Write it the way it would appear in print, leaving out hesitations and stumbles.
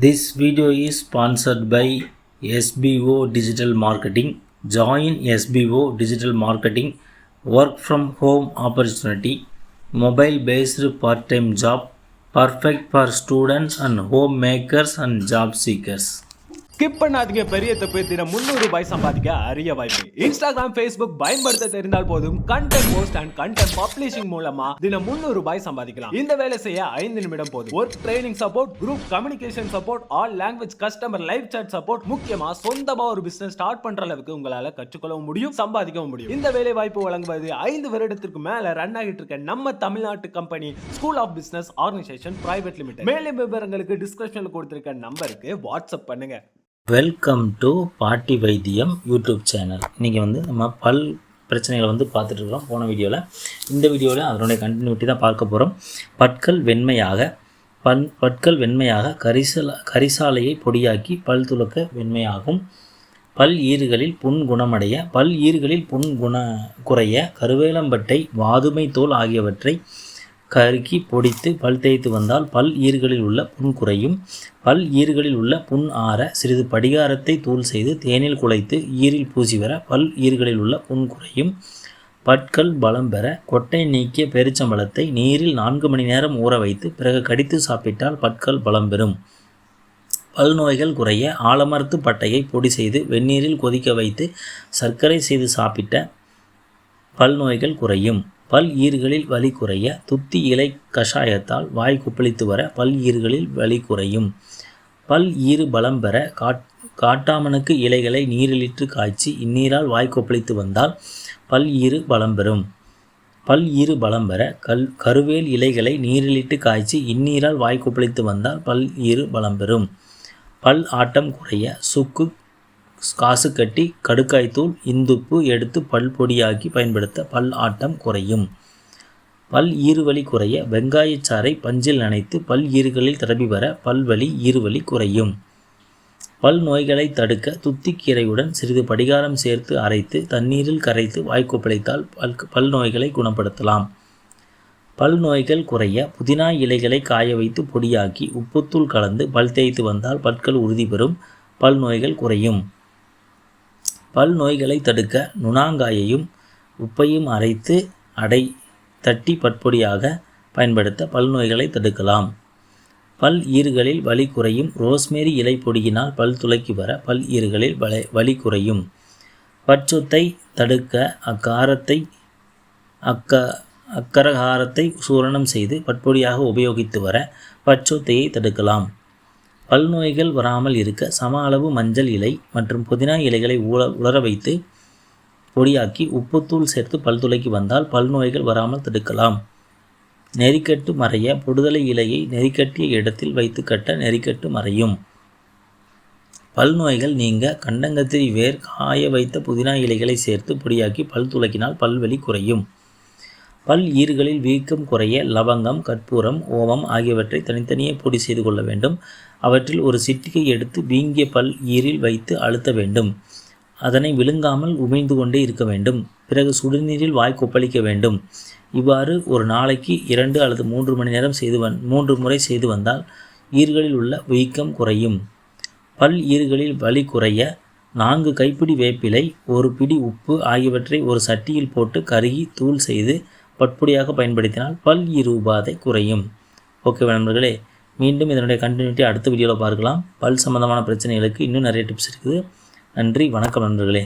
This video is sponsored by SBO Digital Marketing. Join SBO Digital Marketing work from home opportunity, mobile based part-time job, perfect for students and homemakers and job seekers. Skip பண்ணாதீங்க. பெரிய தப்பு. தினம் 300 ரூபாய் சம்பாதிக்க அரிய வாய்ப்பு. Instagram, Facebook பயன்படுத்த தெரிந்தால் போதும் content post and content publishing மூலமா தினம் 300 ரூபாய் சம்பாதிக்கலாம். இந்த வேலை செய்ய 5 நிமிடம் போதும். Work training support, group communication support, all language customer live chat support, முக்கியமா சொந்தமா ஒரு பிசினஸ் ஸ்டார்ட் பண்ற அளவுக்கு உங்களால கற்றுக்கொள்ளவும் முடியும், சம்பாதிக்கவும் முடியும். இந்த வேலை வாய்ப்பு வழங்குவது 5 வருடத்திற்கு மேல ரன் ஆகிட்டு இருக்க நம்ம தமிழ்நாட்டு company school of business organisation private limited. மேலும் விவரங்களுக்கு டிஸ்கிரிப்ஷன்ல கொடுத்திருக்க நம்பருக்கு வாட்ஸ்அப் பண்ணுங்க. வெல்கம் டு பாட்டி வைத்தியம் யூடியூப் சேனல். இன்றைக்கி நம்ம பல் பிரச்சனைகளை பார்த்துட்ருக்கோம். போன வீடியோவில் இந்த வீடியோவில் அதனுடைய கண்டினியூட்டி தான் பார்க்க போகிறோம். பற்கள் வெண்மையாக கரிசாலையை பொடியாக்கி பல் துலக்க வெண்மையாகும். பல் ஈறுகளில் புண் குணமடைய, பல் ஈறுகளில் புண் குறைய கருவேலம்பட்டை, வாதுமை தோல் ஆகியவற்றை கருக்கி பொடித்து பல் தேய்த்து வந்தால் பல் ஈறுகளில் உள்ள புண் குறையும். பல் ஈறுகளில் உள்ள புண் ஆற சிறிது படிகாரத்தை தூள் செய்து தேனில் குழைத்து ஈரில் பூசி வர பல் ஈறுகளில் உள்ள புண் குறையும். பற்கள் பலம் பெற கொட்டை நீக்கிய பேரிச்சம்பழத்தை நீரில் 4 மணி நேரம் ஊற வைத்து பிறகு கடித்து சாப்பிட்டால் பற்கள் பலம் பெறும். பல் நோய்கள் குறைய ஆலமரத்து பட்டையை பொடி செய்து வெந்நீரில் கொதிக்க வைத்து சர்க்கரை செய்து சாப்பிட்ட பல் நோய்கள் குறையும். பல் ஈறுகளில் வலி குறைய துத்தி இலை கஷாயத்தால் வாய் குப்பளித்து வர பல் ஈறுகளில் வலி குறையும். பல் ஈறு பலம் பெற காட்டாமணுக்கு இலைகளை நீரிலிட்டு காய்ச்சி இந்நீரால் வாய் கொப்பளித்து வந்தால் பல் ஈறு பலம் பெறும். பல் ஈறு பலம் பெற கருவேல் இலைகளை நீரிலிட்டு காய்ச்சி இந்நீரால் வாய் கொப்பளித்து வந்தால் பல் ஈறு பலம் பெறும். பல் ஆட்டம் குறைய சுக்கு, காசுக்கட்டி, கடுக்காய்த்தூள், இந்துப்பு எடுத்து பல் பொடியாக்கி பயன்படுத்த பல் ஆட்டம் குறையும். பல் ஈறுவலி குறைய வெங்காயச்சாறை பஞ்சில் நனைத்து பல் ஈறுகளில் தடவி வர பல்வலி ஈறுவலி குறையும். பல் நோய்களை தடுக்க துத்திக்கீரையுடன் சிறிது படிகாரம் சேர்த்து அரைத்து தண்ணீரில் கரைத்து வாய்க்கொப்பளித்தால் பல் நோய்களை குணப்படுத்தலாம். பல் நோய்கள் குறைய புதினா இலைகளை காய வைத்து பொடியாக்கி உப்புத்தூள் கலந்து பல் தேய்த்து வந்தால் பற்கள் உறுதி பெறும், பல் நோய்கள் குறையும். பல் நோய்களை தடுக்க நுணாங்காயையும் உப்பையும் அரைத்து தட்டி பற்பொடியாக பயன்படுத்த பல் நோய்களை தடுக்கலாம். பல் ஈறுகளில் வலி குறையும். ரோஸ்மேரி இலை பொடியினால் பல் துளைக்கி வர பல் ஈறுகளில் வலி குறையும். பற்சொத்தை தடுக்க அக்கரகாரத்தை சூரணம் செய்து பற்பொடியாக உபயோகித்து வர பற்சொத்தையை தடுக்கலாம். பல் நோய்கள் வராமல் இருக்க சம அளவு மஞ்சள் இலை மற்றும் புதினா இலைகளை உலர வைத்து பொடியாக்கி உப்புத்தூள் சேர்த்து பல் துளைக்கி வந்தால் பல் நோய்கள் வராமல் தடுக்கலாம். நெறிக்கட்டு மறைய பொடுதலை இலையை நெறிக்கட்டிய இடத்தில் வைத்து கட்ட நெறிக்கட்டு மறையும். பல் நோய்கள் நீங்க கண்டங்கத்திரி வேர் காய வைத்த புதினா இலைகளை சேர்த்து பொடியாக்கி பல் துளைக்கினால் பல்வலி குறையும். பல் ஈறுகளில் வீக்கம் குறைய லவங்கம், கற்பூரம், ஓமம் ஆகியவற்றை தனித்தனியே பொடி செய்து கொள்ள வேண்டும். அவற்றில் ஒரு சிட்டிகை எடுத்து வீங்கிய பல் ஈரில் வைத்து அழுத்த வேண்டும். அதனை விழுங்காமல் உமிழ்ந்து கொண்டே இருக்க வேண்டும். பிறகு சுடுநீரில் வாய் கொப்பளிக்க வேண்டும். இவ்வாறு ஒரு நாளைக்கு 2 அல்லது 3 மணி நேரம் 3 முறை செய்து வந்தால் ஈறுகளில் உள்ள வீக்கம் குறையும். பல் ஈறுகளில் வலி குறைய 4 கைப்பிடி வேப்பிலை, 1 பிடி உப்பு ஆகியவற்றை ஒரு சட்டியில் போட்டு கருகி தூள் செய்து பட்பொடியாக பயன்படுத்தினால் பல் ஈறு உபாதை குறையும். ஓகே நண்பர்களே, மீண்டும் இதனுடைய கண்டினியூட்டி அடுத்த வீடியோவில் பார்க்கலாம். பல் சம்பந்தமான பிரச்சனைகளுக்கு இன்னும் நிறைய டிப்ஸ் இருக்குது. நன்றி, வணக்கம் நண்பர்களே.